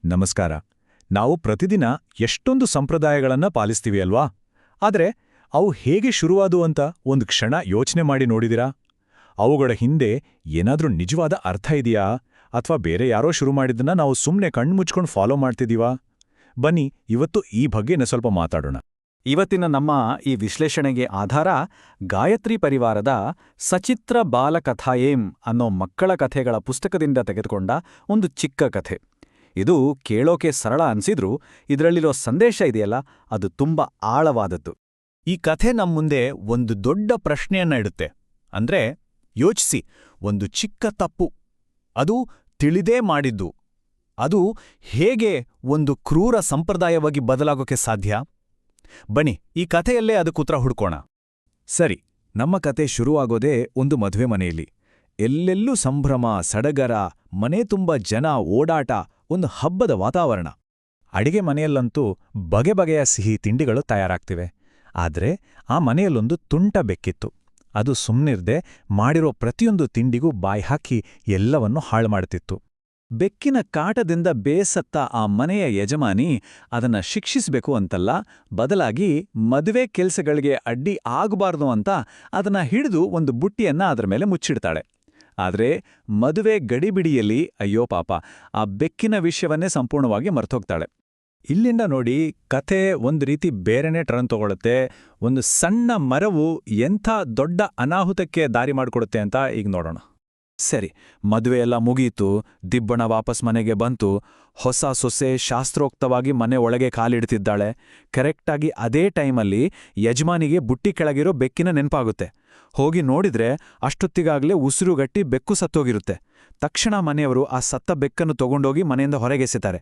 ನಮಸ್ಕಾರ. ನಾವು ಪ್ರತಿದಿನ ಎಷ್ಟೊಂದು ಸಂಪ್ರದಾಯಗಳನ್ನ ಪಾಲಿಸ್ತೀವಿ ಅಲ್ವಾ? ಆದ್ರೆ ಅವು ಹೇಗೆ ಶುರುವಾದು ಅಂತ ಒಂದು ಕ್ಷಣ ಯೋಚನೆ ಮಾಡಿ ನೋಡಿದಿರಾ? ಅವುಗಳ ಹಿಂದೆ ಏನಾದ್ರೂ ನಿಜವಾದ ಅರ್ಥ ಇದೆಯಾ? ಅಥವಾ ಬೇರೆ ಯಾರೋ ಶುರು ಮಾಡಿದ್ದನ್ನ ನಾವು ಸುಮ್ಮನೆ ಕಣ್ಮುಚ್ಕೊಂಡು ಫಾಲೋ ಮಾಡ್ತಿದೀವಾ? ಬನ್ನಿ ಇವತ್ತು ಈ ಬಗ್ಗೆನೇ ಸ್ವಲ್ಪ ಮಾತಾಡೋಣ. ಇವತ್ತಿನ ನಮ್ಮ ಈ ವಿಶ್ಲೇಷಣೆಗೆ ಆಧಾರ ಗಾಯತ್ರಿ ಪರಿವಾರದ ಸಚಿತ್ರ ಬಾಲಕಥಾಯೇಂ ಅನ್ನೋ ಮಕ್ಕಳ ಕಥೆಗಳ ಪುಸ್ತಕದಿಂದ ತೆಗೆದುಕೊಂಡ ಒಂದು ಚಿಕ್ಕ ಕಥೆ. ಇದು ಕೇಳೋಕೆ ಸರಳ ಅನ್ಸಿದ್ರೂ ಇದರಲ್ಲಿರೋ ಸಂದೇಶ ಇದೆಯಲ್ಲ, ಅದು ತುಂಬ ಆಳವಾದದ್ದು. ಈ ಕಥೆ ನಮ್ಮುಂದೆ ಒಂದು ದೊಡ್ಡ ಪ್ರಶ್ನೆಯನ್ನ ಇಡುತ್ತೆ. ಅಂದ್ರೆ ಯೋಚಿಸಿ, ಒಂದು ಚಿಕ್ಕ ತಪ್ಪು, ಅದು ತಿಳಿದೇ ಮಾಡಿದ್ದು, ಅದು ಹೇಗೆ ಒಂದು ಕ್ರೂರ ಸಂಪ್ರದಾಯವಾಗಿ ಬದಲಾಗೋಕೆ ಸಾಧ್ಯ? ಬನ್ನಿ ಈ ಕಥೆಯಲ್ಲೇ ಅದಕ್ಕೆ ಉತ್ತರ ಹುಡ್ಕೋಣ. ಸರಿ, ನಮ್ಮ ಕತೆ ಶುರುವಾಗೋದೇ ಒಂದು ಮದುವೆ ಮನೆಯಲ್ಲಿ. ಎಲ್ಲೆಲ್ಲೂ ಸಂಭ್ರಮ, ಸಡಗರ, ಮನೆ ತುಂಬ ಜನ, ಓಡಾಟ, ಒಂದು ಹಬ್ಬದ ವಾತಾವರಣ. ಅಡಿಗೆ ಮನೆಯಲ್ಲಂತೂ ಬಗೆ ಬಗೆಯ ಸಿಹಿ ತಿಂಡಿಗಳು ತಯಾರಾಗ್ತಿವೆ. ಆದ್ರೆ ಆ ಮನೆಯಲ್ಲೊಂದು ತುಂಟ ಬೆಕ್ಕಿತ್ತು. ಅದು ಸುಮ್ನಿರ್ದೆ ಮಾಡಿರೋ ಪ್ರತಿಯೊಂದು ತಿಂಡಿಗೂ ಬಾಯಿ ಹಾಕಿ ಎಲ್ಲವನ್ನೂ ಹಾಳು ಮಾಡ್ತಿತ್ತು. ಬೆಕ್ಕಿನ ಕಾಟದಿಂದ ಬೇಸತ್ತ ಆ ಮನೆಯ ಯಜಮಾನಿ ಅದನ್ನ ಶಿಕ್ಷಿಸ್ಬೇಕು ಅಂತಲ್ಲ, ಬದಲಾಗಿ ಮದುವೆ ಕೆಲ್ಸಗಳಿಗೆ ಅಡ್ಡಿ ಆಗಬಾರ್ದು ಅಂತ ಅದನ್ನ ಹಿಡಿದು ಒಂದು ಬುಟ್ಟಿಯನ್ನ ಅದರ ಮೇಲೆ ಮುಚ್ಚಿಡ್ತಾಳೆ. ಆದ್ರೆ ಮದುವೆ ಗಡಿಬಿಡಿಯಲ್ಲಿ ಅಯ್ಯೋ ಪಾಪ, ಆ ಬೆಕ್ಕಿನ ವಿಷಯವನ್ನೇ ಸಂಪೂರ್ಣವಾಗಿ ಮರ್ತೋಗ್ತಾಳೆ. ಇಲ್ಲಿಂದ ನೋಡಿ, ಕಥೆ ಒಂದು ರೀತಿ ಬೇರೆನೇ ಟರ್ನ್ ತಗೊಳುತ್ತೆ. ಒಂದು ಸಣ್ಣ ಮರವು ಎಂಥ ದೊಡ್ಡ ಅನಾಹುತಕ್ಕೆ ದಾರಿ ಮಾಡಿಕೊಡುತ್ತೆ ಅಂತ ಈಗ ನೋಡೋಣ. ಸರಿ, ಮದುವೆಯೆಲ್ಲ ಮುಗೀತು, ದಿಬ್ಬಣ ವಾಪಸ್ ಮನೆಗೆ ಬಂತು. ಹೊಸ ಸೊಸೆ ಶಾಸ್ತ್ರೋಕ್ತವಾಗಿ ಮನೆ ಒಳಗೆ ಕಾಲಿಡ್ತಿದ್ದಾಳೆ. ಕರೆಕ್ಟಾಗಿ ಅದೇ ಟೈಮಲ್ಲಿ ಯಜಮಾನಿಗೆ ಬುಟ್ಟಿ ಕೆಳಗಿರೋ ಬೆಕ್ಕಿನ ನೆನಪಾಗುತ್ತೆ. ಹೋಗಿ ನೋಡಿದ್ರೆ ಅಷ್ಟೊತ್ತಿಗಾಗಲೇ ಉಸಿರುಗಟ್ಟಿ ಬೆಕ್ಕು ಸತ್ತೋಗಿರುತ್ತೆ. ತಕ್ಷಣ ಮನೆಯವರು ಆ ಸತ್ತ ಬೆಕ್ಕನ್ನು ತಗೊಂಡೋಗಿ ಮನೆಯಿಂದ ಹೊರಗೆಸೆತಾರೆ.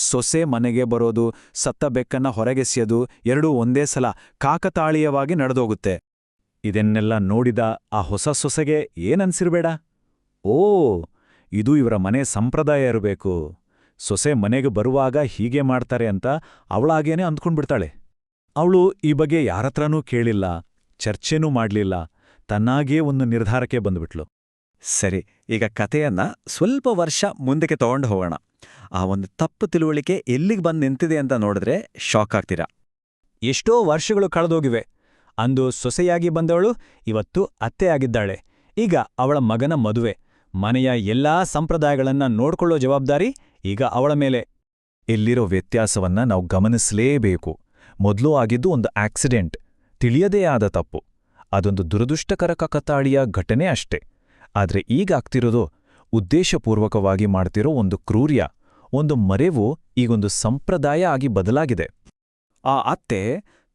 ಸೊಸೆ ಮನೆಗೆ ಬರೋದು, ಸತ್ತ ಬೆಕ್ಕನ್ನ ಹೊರಗೆಸೆಯೋದು ಎರಡೂ ಒಂದೇ ಸಲ ಕಾಕತಾಳೀಯವಾಗಿ ನಡೆದೋಗುತ್ತೆ. ಇದನ್ನೆಲ್ಲ ನೋಡಿದ ಆ ಹೊಸ ಸೊಸೆಗೆ ಏನನ್ಸಿರ್ಬೇಡ? ಓ, ಇದು ಇವರ ಮನೆ ಸಂಪ್ರದಾಯ ಇರಬೇಕು. ಸೊಸೆ ಮನೆಗೆ ಬರುವಾಗ ಹೀಗೆ ಮಾಡ್ತಾರೆ ಅಂತ ಅವಳಾಗೇನೆ ಅಂದ್ಕೊಂಡ್ಬಿಡ್ತಾಳೆ. ಅವಳು ಈ ಬಗ್ಗೆ ಯಾರತ್ರನೂ ಕೇಳಿಲ್ಲ, ಚರ್ಚೆನೂ ಮಾಡ್ಲಿಲ್ಲ. ತನ್ನಾಗೇ ಒಂದು ನಿರ್ಧಾರಕ್ಕೆ ಬಂದ್ಬಿಟ್ಲು. ಸರಿ, ಈಗ ಕಥೆಯನ್ನ ಸ್ವಲ್ಪ ವರ್ಷ ಮುಂದಕ್ಕೆ ತಗೊಂಡು ಹೋಗೋಣ. ಆ ಒಂದು ತಪ್ಪು ತಿಳುವಳಿಕೆ ಎಲ್ಲಿಗೆ ಬಂದು ನಿಂತಿದೆ ಅಂತ ನೋಡಿದ್ರೆ ಶಾಕ್ ಆಗ್ತೀರಾ. ಎಷ್ಟೋ ವರ್ಷಗಳು ಕಳೆದೋಗಿವೆ. ಅಂದು ಸೊಸೆಯಾಗಿ ಬಂದವಳು ಇವತ್ತು ಅತ್ತೆಯಾಗಿದ್ದಾಳೆ. ಈಗ ಅವಳ ಮಗನ ಮದುವೆ, ಮನೆಯ ಎಲ್ಲಾ ಸಂಪ್ರದಾಯಗಳನ್ನ ನೋಡ್ಕೊಳ್ಳೋ ಜವಾಬ್ದಾರಿ ಈಗ ಅವಳ ಮೇಲೆ. ಇಲ್ಲಿರೋ ವ್ಯತ್ಯಾಸವನ್ನ ನಾವು ಗಮನಿಸಲೇಬೇಕು. ಮೊದಲು ಆಗಿದ್ದು ಒಂದು ಆಕ್ಸಿಡೆಂಟ್, ತಿಳಿಯದೇ ಆದ ತಪ್ಪು. ಅದೊಂದು ದುರದೃಷ್ಟಕರ ಕಾಕತಾಳೀಯ ಘಟನೆ ಅಷ್ಟೇ. ಆದ್ರೆ ಈಗ ಆಗ್ತಿರೋದು ಉದ್ದೇಶಪೂರ್ವಕವಾಗಿ ಮಾಡ್ತಿರೋ ಒಂದು ಕ್ರೂರ್ಯ, ಒಂದು ಮರೆವು ಈಗೊಂದು ಸಂಪ್ರದಾಯ ಆಗಿ ಬದಲಾಗಿದೆ. ಆ ಅತ್ತೆ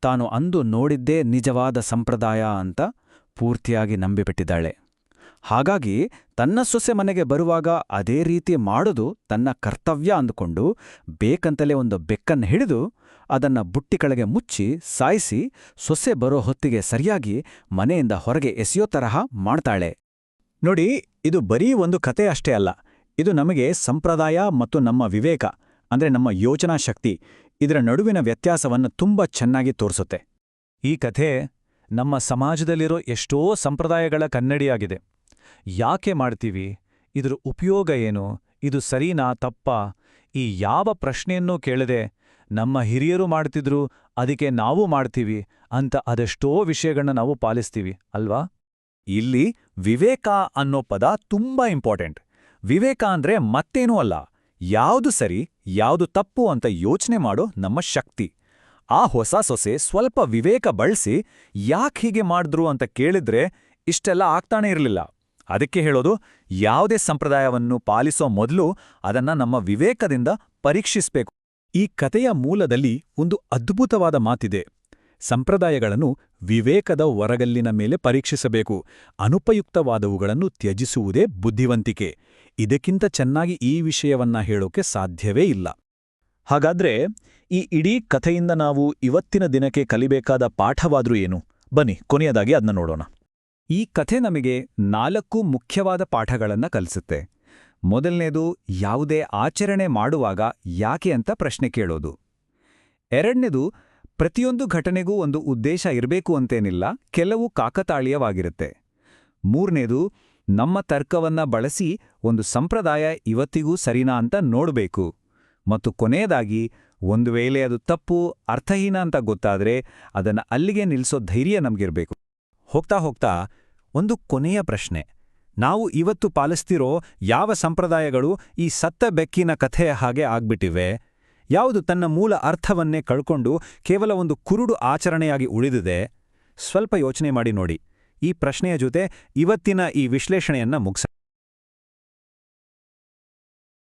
ತಾನು ಅಂದು ನೋಡಿದ್ದೇ ನಿಜವಾದ ಸಂಪ್ರದಾಯ ಅಂತ ಪೂರ್ತಿಯಾಗಿ ನಂಬಿಬಿಟ್ಟಿದ್ದಾಳೆ. ಹಾಗಾಗಿ ತನ್ನ ಸೊಸೆ ಮನೆಗೆ ಬರುವಾಗ ಅದೇ ರೀತಿ ಮಾಡೋದು ತನ್ನ ಕರ್ತವ್ಯ ಅಂದುಕೊಂಡು ಬೇಕಂತಲೇ ಒಂದು ಬೆಕ್ಕನ್ನು ಹಿಡಿದು ಅದನ್ನ ಬುಟ್ಟಿ ಕೆಳಗೆ ಮುಚ್ಚಿ ಸಾಯಿಸಿ ಸೊಸೆ ಬರೋ ಹೊತ್ತಿಗೆ ಸರಿಯಾಗಿ ಮನೆಯಿಂದ ಹೊರಗೆ ಎಸೆಯೋ ತರಹ ಮಾಡ್ತಾಳೆ. ನೋಡಿ, ಇದು ಬರೀ ಒಂದು ಕತೆ ಅಷ್ಟೇ ಅಲ್ಲ. ಇದು ನಮಗೆ ಸಂಪ್ರದಾಯ ಮತ್ತು ನಮ್ಮ ವಿವೇಕ, ಅಂದ್ರೆ ನಮ್ಮ ಯೋಚನಾ ಶಕ್ತಿ, ಇದರ ನಡುವಿನ ವ್ಯತ್ಯಾಸವನ್ನು ತುಂಬ ಚೆನ್ನಾಗಿ ತೋರಿಸುತ್ತೆ. ಈ ಕಥೆ ನಮ್ಮ ಸಮಾಜದಲ್ಲಿರೋ ಎಷ್ಟೋ ಸಂಪ್ರದಾಯಗಳ ಕನ್ನಡಿಯಾಗಿದೆ. ಯಾಕೆ ಮಾಡ್ತೀವಿ? ಇದ್ರ ಉಪಯೋಗ ಏನು? ಇದು ಸರಿನಾ ತಪ್ಪಾ? ಈ ಯಾವ ಪ್ರಶ್ನೆಯನ್ನೂ ಕೇಳದೆ ನಮ್ಮ ಹಿರಿಯರು ಮಾಡ್ತಿದ್ರು, ಅದಕ್ಕೆ ನಾವು ಮಾಡ್ತೀವಿ ಅಂತ ಅದೆಷ್ಟೋ ವಿಷಯಗಳನ್ನ ನಾವು ಪಾಲಿಸ್ತೀವಿ ಅಲ್ವಾ? ಇಲ್ಲಿ ವಿವೇಕ ಅನ್ನೋ ಪದ ತುಂಬಾ ಇಂಪಾರ್ಟೆಂಟ್. ವಿವೇಕ ಅಂದ್ರೆ ಮತ್ತೇನೂ ಅಲ್ಲ, ಯಾವುದು ಸರಿ ಯಾವುದು ತಪ್ಪು ಅಂತ ಯೋಚನೆ ಮಾಡೋ ನಮ್ಮ ಶಕ್ತಿ. ಆ ಹೊಸ ಸೊಸೆ ಸ್ವಲ್ಪ ವಿವೇಕ ಬಳಸಿ ಯಾಕೆ ಹೀಗೆ ಮಾಡಿದ್ರು ಅಂತ ಕೇಳಿದ್ರೆ ಇಷ್ಟೆಲ್ಲ ಆಗ್ತಾನೆ ಇರಲಿಲ್ಲ. ಅದಕ್ಕೆ ಹೇಳೋದು, ಯಾವುದೇ ಸಂಪ್ರದಾಯವನ್ನು ಪಾಲಿಸೋ ಮೊದಲು ಅದನ್ನ ನಮ್ಮ ವಿವೇಕದಿಂದ ಪರೀಕ್ಷಿಸ್ಬೇಕು. ಈ ಕಥೆಯ ಮೂಲದಲ್ಲಿ ಒಂದು ಅದ್ಭುತವಾದ ಮಾತಿದೆ. ಸಂಪ್ರದಾಯಗಳನ್ನು ವಿವೇಕದ ಹೊರಗಲ್ಲಿನ ಮೇಲೆ ಪರೀಕ್ಷಿಸಬೇಕು, ಅನುಪಯುಕ್ತವಾದವುಗಳನ್ನು ತ್ಯಜಿಸುವುದೇ ಬುದ್ಧಿವಂತಿಕೆ. ಇದಕ್ಕಿಂತ ಚೆನ್ನಾಗಿ ಈ ವಿಷಯವನ್ನ ಹೇಳೋಕೆ ಸಾಧ್ಯವೇ ಇಲ್ಲ. ಹಾಗಾದ್ರೆ ಈ ಇಡೀ ಕಥೆಯಿಂದ ನಾವು ಇವತ್ತಿನ ದಿನಕ್ಕೆ ಕಲಿಬೇಕಾದ ಪಾಠವಾದ್ರೂ ಏನು? ಬನ್ನಿ ಕೊನೆಯದಾಗಿ ಅದನ್ನ ನೋಡೋಣ. ಈ ಕಥೆ ನಮಗೆ 4 ಮುಖ್ಯವಾದ ಪಾಠಗಳನ್ನ ಕಲಿಸುತ್ತೆ. ಮೊದಲನೇದು, ಯಾವುದೇ ಆಚರಣೆ ಮಾಡುವಾಗ ಯಾಕೆ ಅಂತ ಪ್ರಶ್ನೆ ಕೇಳೋದು. ಎರಡನೇದು, ಪ್ರತಿಯೊಂದು ಘಟನೆಗೂ ಒಂದು ಉದ್ದೇಶ ಇರಬೇಕು ಅಂತೇನಿಲ್ಲ, ಕೆಲವು ಕಾಕತಾಳೀಯವಾಗಿರುತ್ತೆ. ಮೂರನೇದು, ನಮ್ಮ ತರ್ಕವನ್ನ ಬಳಸಿ ಒಂದು ಸಂಪ್ರದಾಯ ಇವತ್ತಿಗೂ ಸರಿನಾ ಅಂತ ನೋಡಬೇಕು. ಮತ್ತು ಕೊನೆಯದಾಗಿ ಒಂದು ವೇಳೆ ಅದು ತಪ್ಪು ಅರ್ಥಹೀನ ಅಂತ ಗೊತ್ತಾದ್ರೆ ಅದನ್ನ ಅಲ್ಲಿಗೆ ನಿಲ್ಲಿಸೋ ಧೈರ್ಯ ನಮಗಿರ್ಬೇಕು. ಹೋಗ್ತಾ ಹೋಗ್ತಾ ಒಂದು ಕೊನೆಯ ಪ್ರಶ್ನೆ. ನಾವು ಇವತ್ತು ಪಾಲಿಸ್ತಿರೋ ಯಾವ ಸಂಪ್ರದಾಯಗಳು ಈ ಸತ್ತ ಬೆಕ್ಕಿನ ಕಥೆಯ ಹಾಗೆ ಆಗ್ಬಿಟ್ಟಿವೆ? ಯಾವುದು ತನ್ನ ಮೂಲ ಅರ್ಥವನ್ನೇ ಕಳ್ಕೊಂಡು ಕೇವಲ ಒಂದು ಕುರುಡು ಆಚರಣೆಯಾಗಿ ಉಳಿದಿದೆ? ಸ್ವಲ್ಪ ಯೋಚನೆ ಮಾಡಿ ನೋಡಿ. ಈ ಪ್ರಶ್ನೆಯ ಜೊತೆ ಇವತ್ತಿನ ಈ ವಿಶ್ಲೇಷಣೆಯನ್ನ ಮುಗಿಸ